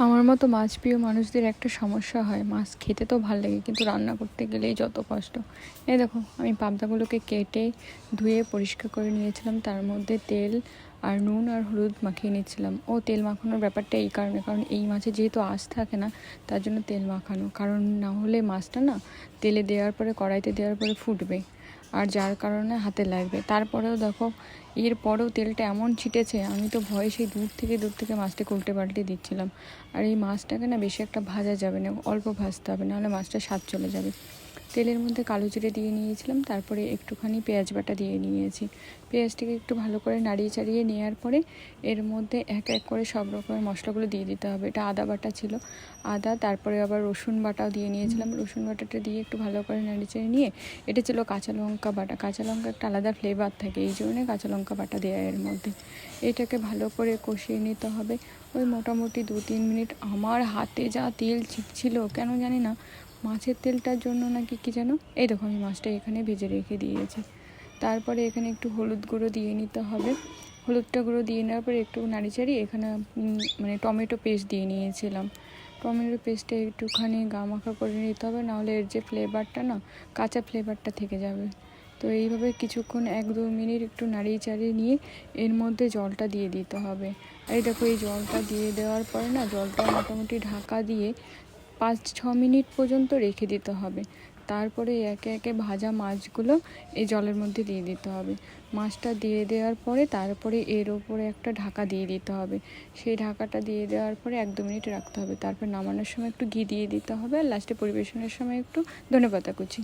আমার মতো মাছ প্রিয় মানুষদের একটা সমস্যা হয়, মাছ খেতে তো ভালো লাগে কিন্তু রান্না করতে গেলেই যত কষ্ট। এই দেখো, আমি পাবদাগুলোকে কেটে ধুয়ে পরিষ্কার করে নিয়েছিলাম, তার মধ্যে তেল আর নুন আর হলুদ মাখিয়ে নিচ্ছিলাম। তেল মাখানোর ব্যাপারটা এই কারণে, কারণ এই মাছে যেহেতু আঁশ থাকে না, তার জন্য তেল মাখানো, কারণ না হলে মাছটা না তেলে দেওয়ার পরে, কড়াইতে দেওয়ার পরে ফুটবে, আর যার কারণে হাতে লাগবে। তারপরেও দেখো, এরপরেও তেলটা এমন ছিটেছে, আমি তো ভয়ে সেই দূর থেকে মাছটাকে উল্টে পাল্টে দিচ্ছিলাম। আর এই মাছটাকে না বেশি একটা ভাজা যাবে না, অল্প ভাজতে হবে, নাহলে মাছটা স্বাদ চলে যাবে। তেলের মধ্যে কালো জিরে দিয়ে নিয়েছিলাম, তারপরে একটুখানি পেঁয়াজ বাটা দিয়ে নিয়েছি। পেঁয়াজটাকে একটু ভালো করে নাড়িয়ে চাড়িয়ে নেওয়ার পরে এর মধ্যে এক এক করে সব রকমের মশলাগুলো দিয়ে দিতে হবে। এটা আদা বাটা ছিল, আদা, তারপরে আবার রসুন বাটাও দিয়ে নিয়েছিলাম। রসুন বাটাটা দিয়ে একটু ভালো করে নাড়িয়ে চাড়িয়ে নিয়ে, এটা ছিল কাঁচা লঙ্কা বাটা। কাঁচা লঙ্কা একটা আলাদা ফ্লেভার থাকে, এই জন্যে কাঁচা লঙ্কা বাটা দেওয়া এর মধ্যে। এটাকে ভালো করে কষিয়ে নিতে হবে ওই মোটামুটি 2-3 মিনিট। আমার হাতে যা তেল ছিটছিল, কেন জানি না, মাছের তেলটার জন্য নাকি কি যেন। এই দেখো, আমি মাছটা এখানে ভেজে রেখে দিয়েছি। তারপরে এখানে একটু হলুদ গুঁড়ো দিয়ে নিতে হবে। হলুদটা গুঁড়ো দিয়ে নেওয়ার পরে একটু নাড়িচাড়ি এখানে মানে টমেটো পেস্ট দিয়ে নিয়েছিলাম। টমেটো পেস্টটা একটুখানি গামাখা করে নিতে হবে, নাহলে এর যে ফ্লেভারটা না, কাঁচা ফ্লেভারটা থেকে যাবে। তো এইভাবে কিছুক্ষণ 1-2 মিনিট একটু নাড়িয়ে চাড়িয়ে নিয়ে এর মধ্যে জলটা দিয়ে দিতে হবে। এই দেখো, এই জলটা দিয়ে দেওয়ার পরে না, জলটা মোটামুটি ঢাকা দিয়ে 5-6 মিনিট পর্যন্ত রেখে দিতে হবে। তারপরে একে একে ভাজা মাছগুলো এই জলের মধ্যে দিয়ে দিতে হবে। মাছটা দিয়ে দেওয়ার পরে তারপরে এর ওপরে একটা ঢাকা দিয়ে দিতে হবে। সেই ঢাকাটা দিয়ে দেওয়ার পরে 1-2 মিনিট রাখতে হবে। তারপর নামানোর সময় একটু ঘি দিয়ে দিতে হবে, আর লাস্টে পরিবেশনের সময় একটু ধনেপাতা কুচি।